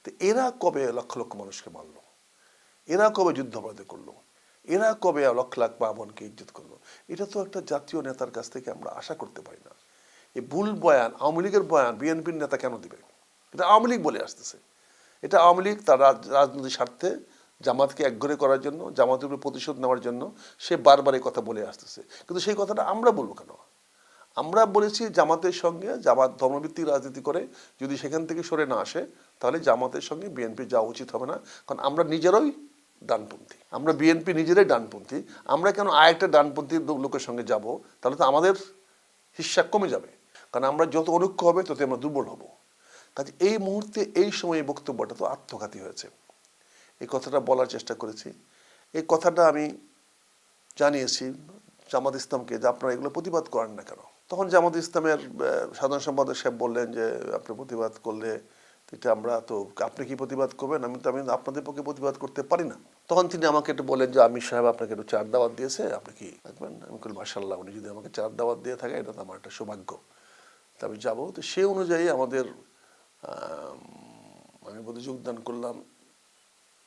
তো এরা কবে লক্ষ লক্ষ মানুষকে মারলো, এরা কবে যুদ্ধাপরাধী করলো, এরা কবে লক্ষ লাখ মা বোনকে ইজ্জত করলো? এটা তো একটা জাতীয় নেতার কাছ থেকে আমরা আশা করতে পারি না। এই ভুল বয়ান আওয়ামী লীগের বয়ান বিএনপির নেতা কেন দিবে? এটা আওয়ামী লীগ বলে আসতেছে। এটা আওয়ামী লীগ তার রাজনৈতিক স্বার্থে জামাতকে একঘরে করার জন্য, জামাতের উপরে প্রতিশোধ নেওয়ার জন্য সে বারবার এই কথা বলে আসতেছে। কিন্তু সেই কথাটা আমরা বলবো কেন? আমরা বলেছি জামাতের সঙ্গে, জামাত ধর্মভিত্তিক রাজনীতি করে যদি সেখান থেকে সরে না আসে তাহলে জামাতের সঙ্গে বিএনপি যাওয়া উচিত হবে না, কারণ আমরা নিজেরাই ডানপন্থী, আমরা বিএনপি নিজেরাই ডানপন্থী। আমরা কেন আরেকটা ডানপন্থী লোকের সঙ্গে যাব? তাহলে তো আমাদের হিস্সা কমে যাবে, কারণ আমরা যত অনুক্ষ হবে তত আমরা দুর্বল হব। কাজে এই মুহূর্তে এই সময় বক্তব্যটা তো আত্মঘাতী হয়েছে। এই কথাটা বলার চেষ্টা করেছি। এই কথাটা আমি জানিয়েছি জামাত ইসলামকে যে আপনারা এগুলো প্রতিবাদ করেন না কেন? তখন জামাত ইসলামের সাধারণ সম্পাদক সাহেব বললেন যে আপনি প্রতিবাদ করলে এটা আমরা তো, আপনি কি প্রতিবাদ করবেন? আমি আপনাদের পক্ষে প্রতিবাদ করতে পারি না। তখন তিনি আমাকে একটু বললেন যে আমির সাহেব আপনাকে একটু চার দাওয়াত দিয়েছে, আপনি কি থাকবেন? আমি বলি মাশাআল্লাহ, উনি যদি আমাকে চার দাওয়াত দিয়ে থাকে এটা তো আমার একটা সৌভাগ্য, তা আমি যাবো। তো সে অনুযায়ী আমাদের আমি বোধহয় যোগদান করলাম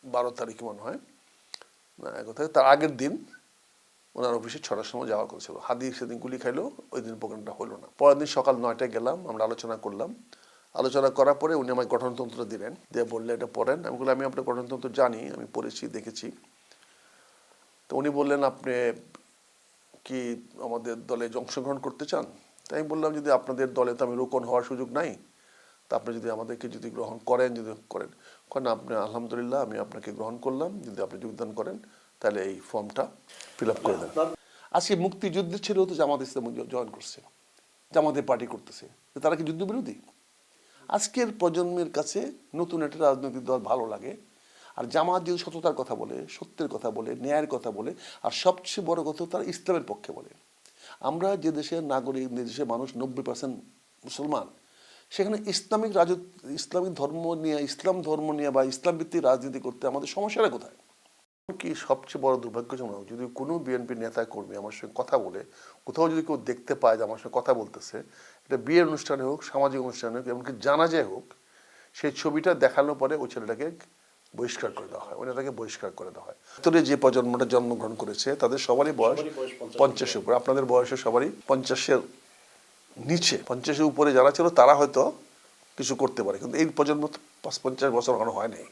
12 তারিখে মনে হয়, কোথায় তার আগের দিন ওনার অফিসে 6টার সময় যাওয়া করেছিল। হাদি সেদিন গুলি খাইলো, ওই দিন প্রোগ্রামটা হলো না। পরের দিন সকাল 9টায় গেলাম, আমরা আলোচনা করলাম। আলোচনা করার পরে উনি আমায় গঠনতন্ত্র দিলেন, দিয়ে বললে এটা পড়েন। আমি বললাম আমি আপনার গঠনতন্ত্র জানি, আমি পড়েছি, দেখেছি। তো উনি বললেন আপনি কি আমাদের দলে অংশগ্রহণ করতে চান? তাই আমি বললাম যদি আপনাদের দলে তো আমি রোকন হওয়ার সুযোগ নাই, তা আপনি যদি আমাদেরকে যদি গ্রহণ করেন, যদি করেন, কারণ আপনি আলহামদুলিল্লাহ আমি আপনাকে গ্রহণ করলাম, যদি আপনি যোগদান করেন তাহলে এই ফর্মটা ফিল আপ করে দেন। আজকে মুক্তিযুদ্ধের ছেলেও তো জামাত ইসলাম জয়েন করছে, জামাতের পার্টি করতেছে। তারা কি যুদ্ধ বিরোধী? আজকের প্রজন্মের কাছে নতুন একটা রাজনৈতিক দল ভালো লাগে, আর জামাত যদি সততার কথা বলে, সত্যের কথা বলে, ন্যায়ের কথা বলে, আর সবচেয়ে বড় কথা তারা ইসলামের পক্ষে বলে। আমরা যে দেশের নাগরিক, যে দেশের মানুষ 90% মুসলমান, সেখানে ইসলামিক ধর্ম নিয়ে, ইসলাম ধর্ম নিয়ে বা ইসলাম ভিত্তিক রাজনীতি করতে আমাদের সমস্যাটা কোথায়? কি সবচেয়ে বড় দুর্ভাগ্যজনক, যদি কোনো বিএনপি নেতা কর্মী আমার সঙ্গে কথা বলে, কোথাও যদি কেউ দেখতে পায় যে আমার সঙ্গে কথা বলতেছে, এটা বিয়ের অনুষ্ঠানে হোক, সামাজিক অনুষ্ঠানে হোক, এমনকি জানাজায় হোক, সেই ছবিটা দেখানোর পরে ওই ছেলেটাকে বহিষ্কার করে দেওয়া হয়, ওই নেতাকে বহিষ্কার করে দেওয়া হয়। ভিতরে যে প্রজন্মটা জন্মগ্রহণ করেছে তাদের সবারই বয়স 50-এর উপরে। আপনাদের বয়সের সবারই 50-এর নিচে। 50-এর উপরে যারা ছিল তারা হয়তো কিছু করতে পারে, কিন্তু এই প্রজন্ম 50 বছর এখনো হয় নাই।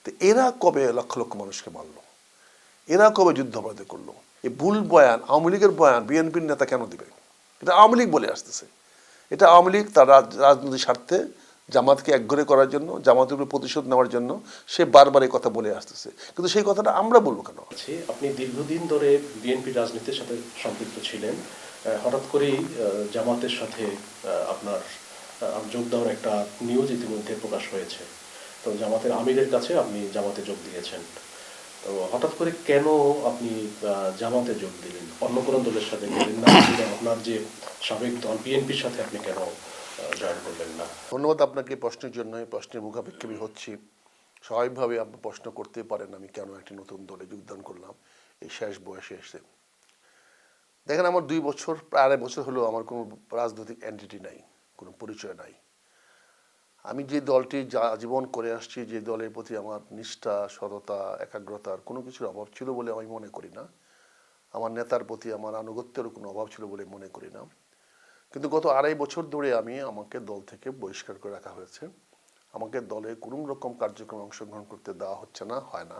তো এরা কবে লক্ষ লক্ষ মানুষকে মারলো, এরা কবে যুদ্ধাপরাধী করলো? এই ভুল বয়ান আওয়ামী লীগের বয়ান বিএনপির নেতা কেন দিবে? এটা আওয়ামী লীগ বলে আসতেছে। এটা আওয়ামী লীগ তার রাজনৈতিক স্বার্থে জামাতকে একঘরে করার জন্য, জামাতের উপরে প্রতিশোধ নেওয়ার জন্য সে বারবার এই কথা বলে আসতেছে। কিন্তু সেই কথাটা আমরা বলবো কেন? আপনি দীর্ঘদিন ধরে বিএনপি রাজনীতির সাথে সম্পৃক্ত ছিলেন, হঠাৎ করেই জামাতের সাথে আপনার যোগ দেওয়ার একটা নিউজ ইতিমধ্যে প্রকাশ হয়েছে। তো জামাতের আমিরের কাছে আপনি জামাতে যোগ দিয়েছেন। তো হঠাৎ করে কেন আপনি জামাতে যোগ দিলেন? অন্য কোনো দলের সাথে গেলেন না? আপনার যে সাবেক দল বিএনপির সাথে আপনি কেন জয়েন করলেন না? ধন্যবাদ আপনাকে প্রশ্নের জন্য। এই প্রশ্নের মুখাপেক্ষি আমি হচ্ছি। স্বাভাবিকভাবে আপনি প্রশ্ন করতে পারেন আমি কেন একটি নতুন দলে যোগদান করলাম এই শেষ বয়সে এসে। দেখেন আমার 2 বছর, প্রায় 2.5 বছর হলো আমার কোনো রাজনৈতিক এন্টিটি নাই, কোনো পরিচয় নাই। আমি যে দলটি জীবন করে আসছি, যে দলের প্রতি আমার নিষ্ঠা, সততা, একাগ্রতার কোনো কিছুর অভাব ছিল বলে আমি মনে করি না। আমার নেতার প্রতি আমার আনুগত্যেরও কোনো অভাব ছিল বলে মনে করি না। কিন্তু গত 2.5 বছর ধরে আমাকে দল থেকে বহিষ্কার করে রাখা হয়েছে। আমাকে দলে কোনো রকম কার্যক্রমে অংশগ্রহণ করতে দেওয়া হচ্ছে না, হয় না।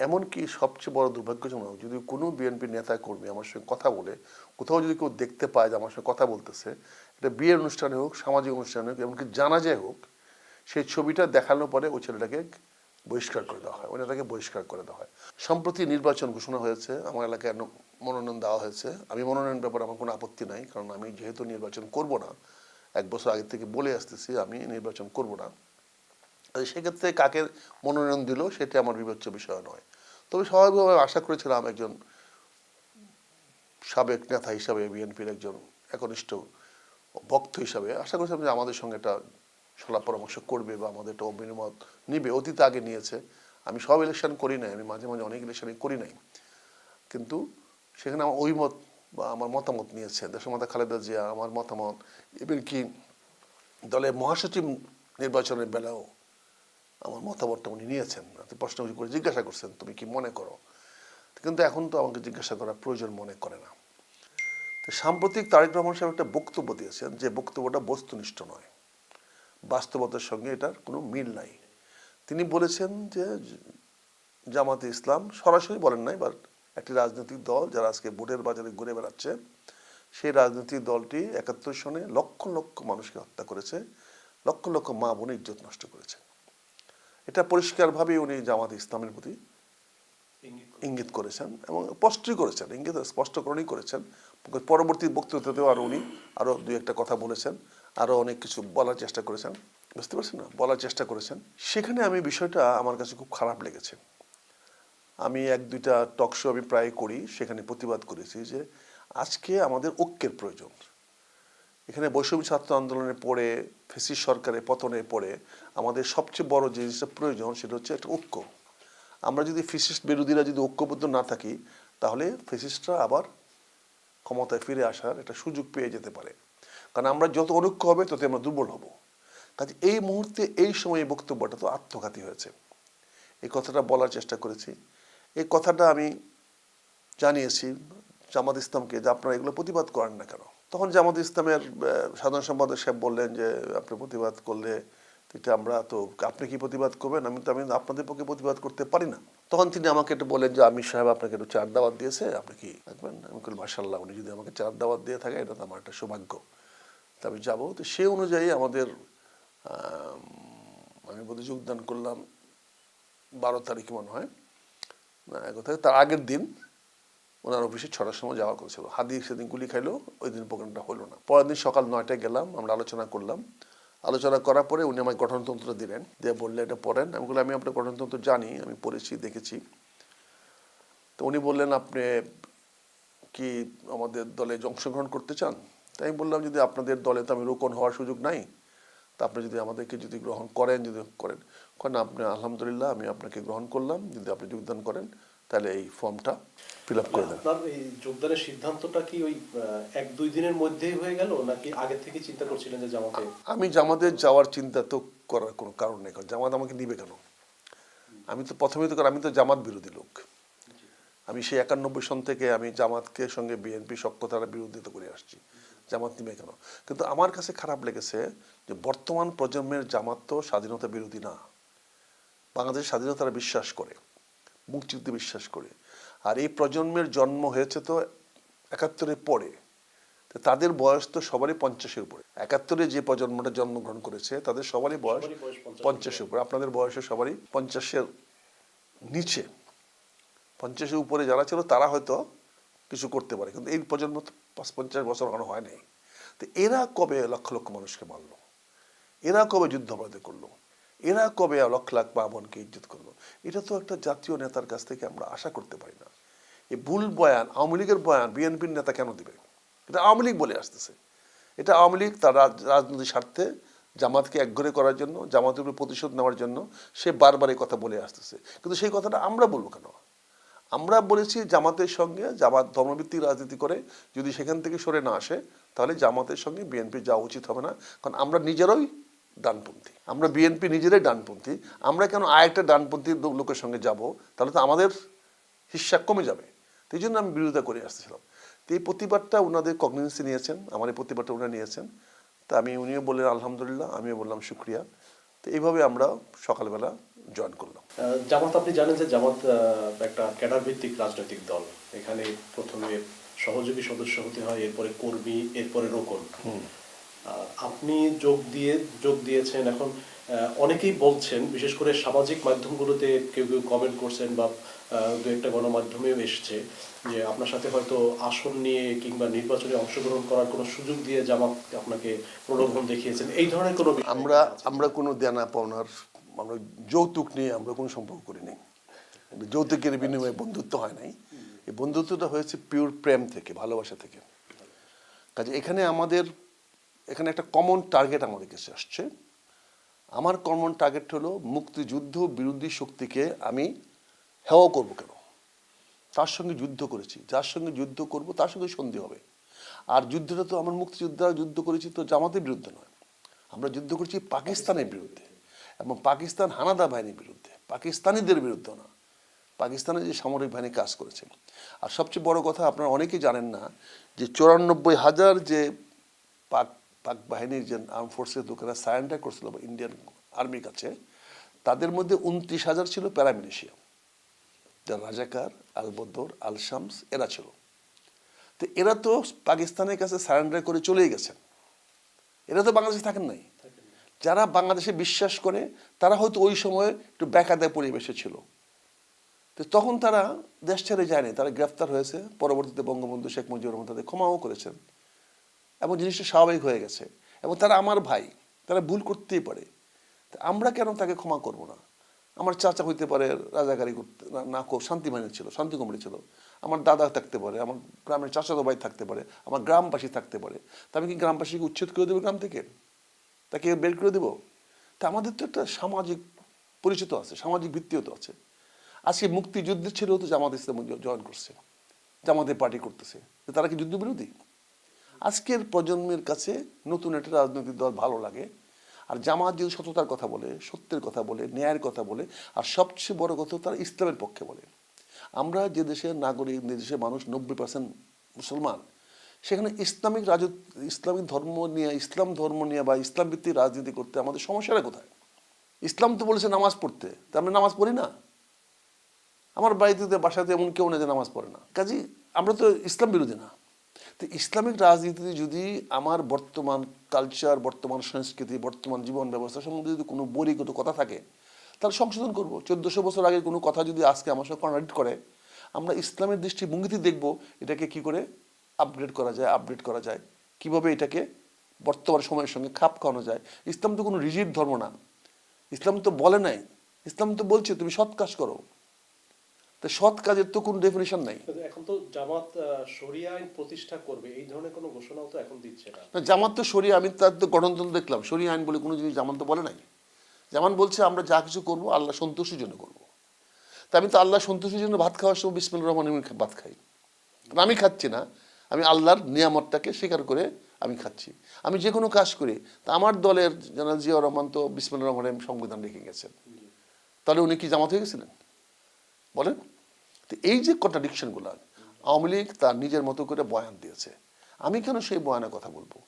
এমনকি সবচেয়ে বড় দুর্ভাগ্যজনক, যদি কোনো বিএনপি নেতা কর্মী আমার সঙ্গে কথা বলে, কোথাও যদি কেউ দেখতে পায় যে আমার সঙ্গে কথা বলতেছে, এটা বিয়ের অনুষ্ঠানে হোক, সামাজিক অনুষ্ঠানে হোক, এমনকি জানাজায় হোক, সেই ছবিটা দেখানোর পরে ওই ছেলেটাকে বহিষ্কার করে দেওয়া হয়, ওই নেতাকে বহিষ্কার করে দেওয়া হয়। সম্প্রতি নির্বাচন ঘোষণা হয়েছে, আমার এলাকায় মনোনয়ন দেওয়া হয়েছে। আমি মনোনয়ন ব্যাপারে আমার কোনো আপত্তি নাই, কারণ আমি যেহেতু নির্বাচন করব না, 1 বছর আগে থেকে বলে আসতেছি আমি নির্বাচন করব না। সেক্ষেত্রে কাকে মনোনয়ন দিল সেটা আমার বিবেচ্য বিষয় নয়। তবে স্বাভাবিকভাবে আশা করেছিলাম একজন সাবেক নেতা হিসাবে, বিএনপির একজন একনিষ্ঠ ভক্ত হিসাবে আশা করেছিলাম যে আমাদের সঙ্গে একটা সলাপ পরামর্শ করবে বা আমাদের একটা অভিমত নিবে। অতীতে আগে নিয়েছে। আমি সব ইলেকশন করি নাই, আমি মাঝে মাঝে অনেক ইলেকশনই করি নাই, কিন্তু সেখানে আমার অভিমত বা আমার মতামত নিয়েছে দেশমাতা খালেদা জিয়া, আমার মতামত, এমনকি দলের মহাসচিব নির্বাচনের বেলাও আমার মতামতটা উনি নিয়েছেন, প্রশ্ন করে জিজ্ঞাসা করছেন তুমি কি মনে করো, কিন্তু এখন তো আমাকে জিজ্ঞাসা করার প্রয়োজন মনে করে না। তো সাম্প্রতিক তারেক রহমান সাহেব একটা বক্তব্য দিয়েছেন, যে বক্তব্যটা বস্তুনিষ্ঠ নয়, বাস্তবতার সঙ্গে এটার কোনো মিল নাই। তিনি বলেছেন যে জামাতে ইসলাম, সরাসরি বলেন নাই, বাট একটি রাজনৈতিক দল যারা আজকে ভোটের বাজারে ঘুরে বেড়াচ্ছে, সেই রাজনৈতিক দলটি 71 সনে লক্ষ লক্ষ মানুষকে হত্যা করেছে, লক্ষ লক্ষ মা বোনের ইজ্জত নষ্ট করেছে। এটা পরিষ্কারভাবে উনি জামাতে ইসলামের প্রতি ইঙ্গিত করেছেন এবং স্পষ্টই করেছেন, ইঙ্গিত স্পষ্টকরণই করেছেন। পরবর্তী বক্তৃতাতেও আরও উনি আরও দুই একটা কথা বলেছেন, আরও অনেক কিছু বলার চেষ্টা করেছেন, বুঝতে পারছেন না, বলার চেষ্টা করেছেন। সেখানে আমি বিষয়টা আমার কাছে খুব খারাপ লেগেছে। আমি এক দুইটা টক শো আমি প্রায় করি, সেখানে প্রতিবাদ করেছি যে আজকে আমাদের ঐক্যের প্রয়োজন। এখানে বৈষম্য ছাত্র আন্দোলনের পরে, ফ্যাসিস্ট সরকারের পতনের পরে আমাদের সবচেয়ে বড় যে জিনিসটা প্রয়োজন সেটা হচ্ছে একটা ঐক্য। আমরা যদি ফ্যাসিস্ট বিরোধীরা যদি ঐক্যবদ্ধ না থাকি, তাহলে ফ্যাসিস্টরা আবার ক্ষমতায় ফিরে আসার একটা সুযোগ পেয়ে যেতে পারে। কারণ আমরা যত অনৈক্য হবে তত আমরা দুর্বল হব। কাজে এই মুহূর্তে এই সময় বক্তব্যটা তো আত্মঘাতী হয়েছে। এই কথাটা বলার চেষ্টা করেছি। এই কথাটা আমি জানিয়েছি জামাত ইসলামকে যে আপনারা এগুলো প্রতিবাদ করেন না কেন। তখন জামাত ইসলামের সাধারণ সম্পাদক সাহেব বললেন যে আপনি প্রতিবাদ করলে এটা আমরা তো, আপনি কি প্রতিবাদ করবেন, আমি আপনাদের পক্ষে প্রতিবাদ করতে পারি না। তখন তিনি আমাকে একটু বললেন যে আমির সাহেব আপনাকে একটু চার দাওয়াত দিয়েছে, আপনি কি থাকবেন। আমি বলি মাশাআল্লাহ, উনি যদি আমাকে চার দাওয়াত দিয়ে থাকে এটা তো আমার একটা সৌভাগ্য, তা আমি যাবো। তো সে অনুযায়ী আমাদের আমি বোধহয় যোগদান করলাম 12 তারিখে মনে হয়, না কোথায়, তার আগের দিন ওনার অফিসে 6টার সময় যাওয়া করেছিল। হাদি সেদিন গুলি খাইলো, ওই দিন প্রোগ্রামটা হলো না। পরের দিন সকাল 9টায় গেলাম, আমরা আলোচনা করলাম। আলোচনা করার পরে উনি আমায় গঠনতন্ত্র দিলেন, দিয়ে বললে এটা পড়েন। আমি বললাম আমি আপনার গঠনতন্ত্র জানি, আমি পড়েছি, দেখেছি। তো উনি বললেন আপনি কি আমাদের দলে অংশগ্রহণ করতে চান। তাই আমি বললাম যদি আপনাদের দলে তো আমি রোকন হওয়ার সুযোগ নাই, তা আপনি যদি আমাদেরকে যদি গ্রহণ করেন, যদি করেন, কারণ আপনি আলহামদুলিল্লাহ আমি আপনাকে গ্রহণ করলাম, যদি আপনি যোগদান করেন তাহলে এই ফর্মটা ফিল আপ করে দেন। আপনার এই যোগদানের সিদ্ধান্তটা কি ওই 1-2 দিনের মধ্যেই হয়ে গেল, নাকি আগে থেকে চিন্তা করছিলেন যে জামাতে? আমি জামাতে যাওয়ার চিন্তা তো করার কোনো কারণ নেই, কারণ জামাত আমাকে নিবে কেন। আমি তো প্রথমেই তো, আমি তো জামাত বিরোধী লোক। আমি সেই 91 সন থেকে আমি জামাতকে সঙ্গে বিএনপি সখ্যতার বিরোধিতা করে আসছি, জামাত নিবে কেন। কিন্তু আমার কাছে খারাপ লেগেছে যে বর্তমান প্রজন্মের জামাত তো স্বাধীনতা বিরোধী না, বাংলাদেশের স্বাধীনতারা বিশ্বাস করে, মুক্তিযুদ্ধে বিশ্বাস করে। আর এই প্রজন্মের জন্ম হয়েছে তো 71-এর পরে, তো তাদের বয়স তো সবারই 50-এর উপরে। 71-এ যে প্রজন্মটা জন্মগ্রহণ করেছে তাদের সবারই বয়স 50-এর উপরে। আপনাদের বয়সে সবারই 50-এর নিচে, 50-এর উপরে যারা ছিল তারা হয়তো কিছু করতে পারে, কিন্তু এই প্রজন্ম তো 50 বছর এখনো হয় নাই। তো এরা কবে লক্ষ লক্ষ মানুষকে মারলো, এরা কবে যুদ্ধাপরাধী করলো, এরা কবে লক্ষ লাখ মা বোনকে ইজ্জত করলো, এটা তো একটা জাতীয় নেতার কাছ থেকে আমরা আশা করতে পারি না। এই ভুল বয়ান আওয়ামী লীগের বয়ান বিএনপির নেতা কেন দিবে? এটা আওয়ামী লীগ বলে আসতেছে। এটা আওয়ামী লীগ তার রাজনৈতিক স্বার্থে জামাতকে একঘরে করার জন্য, জামাতের উপরে প্রতিশোধ নেওয়ার জন্য সে বারবার এই কথা বলে আসতেছে। কিন্তু সেই কথাটা আমরা বলবো কেন? আমরা বলেছি জামাতের সঙ্গে, জামাত ধর্মভিত্তিক রাজনীতি করে, যদি সেখান থেকে সরে না আসে তাহলে জামাতের সঙ্গে বিএনপি যাওয়া উচিত হবে না। কারণ আমরা নিজেরাই ডানপন্থী, আমরা বিএনপি নিজেরাই ডানপন্থী। আমরা কেন আরেকটা ডানপন্থী লোকের সঙ্গে যাব? তাহলে তো আমাদের হিস্সা কমে যাবে। এই জন্য আমি বিরোধিতা করে আসতেছিলাম। তো এই প্রতিবাদটা ওনাদের কগনিজেন্সে নিয়েছেন, আমার এই প্রতিবাদটা ওনারা নিয়েছেন। তা উনিও বললেন আলহামদুলিল্লাহ, আমিও বললাম শুক্রিয়া। তো এইভাবে আমরা সকালবেলা জয়েন করলাম। জামাত, আপনি জানেন যে জামাত একটা ক্যাডার ভিত্তিক রাজনৈতিক দল। এখানে প্রথমে সহযোগী সদস্য হতে হয়, এরপরে কর্মী, এরপরে রোকন। আপনি যোগ দিয়েছেন। এখন অনেকেই বলছেন, বিশেষ করে সামাজিক মাধ্যমগুলোতে কেউ কেউ কমেন্ট করছেন বা দু একটা গণমাধ্যমেও এসছে যে আপনার সাথে হয়তো আসন নিয়ে কিংবা নির্বাচনে অংশগ্রহণ করার কোনো সুযোগ দিয়ে জামাত আপনাকে প্রলোভন দেখিয়েছেন, এই ধরনের কোনো বিষয়? আমরা কোনো দেনা পাওনার, আমরা যৌতুক নিয়ে আমরা কোনো সম্পর্ক করি নাই। যৌতুকের বিনিময়ে বন্ধুত্ব হয় নাই। এই বন্ধুত্বটা হয়েছে পিওর প্রেম থেকে, ভালোবাসা থেকে। কাজে এখানে একটা কমন টার্গেট আমাদের কাছে আসছে। আমার কমন টার্গেট হলো মুক্তিযুদ্ধ বিরোধী শক্তিকে আমি হেয় করবো কেন? তার সঙ্গে যুদ্ধ করেছি, যার সঙ্গে যুদ্ধ করব তার সঙ্গে সন্ধি হবে। আর যুদ্ধটা তো আমার মুক্তিযোদ্ধারা যুদ্ধ করেছি তো জামাতের বিরুদ্ধে নয়, আমরা যুদ্ধ করছি পাকিস্তানের বিরুদ্ধে। এবং পাকিস্তান হানাদা বাহিনীর বিরুদ্ধে, পাকিস্তানিদের বিরুদ্ধে না, পাকিস্তানের যে সামরিক বাহিনী কাজ করেছে। আর সবচেয়ে বড় কথা, আপনারা অনেকেই জানেন না যে 94,000 যে পাক পাক বাহিনীর যে আর্ম ফোর্সের লোকেরা সারেন্ডার করছিল ইন্ডিয়ান আর্মির কাছে, তাদের মধ্যে 29,000 ছিল প্যারামিলিশিয়া, যারা রাজাকার, আল বদর, আল শামস এরা ছিল। তো এরা তো পাকিস্তানের কাছে সারেন্ডার করে চলেই গেছেন, এরা তো বাংলাদেশে থাকেন নাই। যারা বাংলাদেশে বিশ্বাস করে তারা হয়তো ওই সময় একটু বেকায়দায় পরিবেশে ছিল, তো তখন তারা দেশ ছেড়ে যায়নি, তারা গ্রেফতার হয়েছে। পরবর্তীতে বঙ্গবন্ধু শেখ মুজিবুর রহমান তাদের ক্ষমাও করেছেন এবং জিনিসটা স্বাভাবিক হয়ে গেছে। এবং তারা আমার ভাই, তারা ভুল করতেই পারে, আমরা কেন তাকে ক্ষমা করব না? আমার চাচা হইতে পারে রাজাকারি করতে না, খুব শান্তি বাহিনী ছিল, শান্তি কমিটি ছিল, আমার দাদা থাকতে পারে, আমার গ্রামের চাচাতো ভাই থাকতে পারে, আমার গ্রামবাসী থাকতে পারে। তা আমি কি গ্রামবাসীকে উচ্ছেদ করে দেবো গ্রাম থেকে? তাকে বের করে দেবো? তা আমাদের তো একটা সামাজিক পরিচিত আছে, সামাজিক ভিত্তিও তো আছে। আজকে মুক্তিযুদ্ধের ছেলেও তো জামাত ইসলাম জয়েন করছে, জামাতে পার্টি করতেছে, তারা কি যুদ্ধ বিরোধী? আজকের প্রজন্মের কাছে নতুন একটা রাজনৈতিক দল ভালো লাগে, আর জামাত যদি সততার কথা বলে, সত্যের কথা বলে, ন্যায়ের কথা বলে, আর সবচেয়ে বড় কথা তারা ইসলামের পক্ষে বলে। আমরা যে দেশের নাগরিক, যে দেশের মানুষ 90% মুসলমান, সেখানে ইসলামিক ইসলামিক ধর্ম নিয়ে, ইসলাম ধর্ম নিয়ে বা ইসলাম ভিত্তিক রাজনীতি করতে আমাদের সমস্যাটা কোথায়? ইসলাম তো বলেছে নামাজ পড়তে, তা আমরা নামাজ পড়ি না। আমার বাড়িতে বাসাতে এমন কেউ নেই যে নামাজ পড়ে না, কাজেই আমরা তো ইসলাম বিরোধী না। তো ইসলামিক রাজনীতিতে যদি আমার বর্তমান কালচার, বর্তমান সংস্কৃতি, বর্তমান জীবন ব্যবস্থা সম্বন্ধে যদি কোনো বহির্গত কথা থাকে, তাহলে সংশোধন করব। 1400 বছর আগের কোনো কথা যদি আজকে আমার সাথে কন্ট্রাডিক্ট করে, আমরা ইসলামের দৃষ্টিভঙ্গিতে দেখব এটাকে কি করে আপগ্রেড করা যায়, আপডেট করা যায়, কিভাবে এটাকে বর্তমান সময়ের সঙ্গে খাপ খাওয়ানো যায়। ইসলাম তো কোনো রিজিড ধর্ম না, ইসলাম তো বলে নাই, ইসলাম তো বলছে তুমি সৎ কাজ করো। তো সৎ কাজের তো কোনো ডেফিনেশন নাই। এখন তো জামাত শরিয়া আইন প্রতিষ্ঠা করবে, এই ধরনের কোনো ঘোষণাও তো এখন দিচ্ছে না। জামাত তো শরিয়া, আমি তার তো গঠনতন্ত্র দেখলাম, শরিয়া আইন বলে কোনো জিনিস জামান তো বলে নাই। জামান বলছে আমরা যা কিছু করবো আল্লাহ সন্তোষের জন্য করবো। তা আমি তো আল্লাহ সন্তোষের জন্য ভাত খাওয়ার সময় বিসমিল্লাহির রহমানির রহিম ভাত খাই। আমি খাচ্ছি না, আমি আল্লাহর নিয়ামতটাকে স্বীকার করে আমি খাচ্ছি। আমি যে কোনো কাজ করি, তা আমার দলের জেনারেল জিয়াউর রহমান তো বিসমিল্লাহির রহমানির রহিম সংবিধান রেখে গেছেন, তাহলে উনি কি জামাত হয়ে গেছিলেন বলেন? তো এই যে কন্ট্রাডিকশনগুলো, আওয়ামী লীগ তার নিজের মতো করে বয়ান দিয়েছে, আমি কেন সেই বয়ানের কথা বলবো?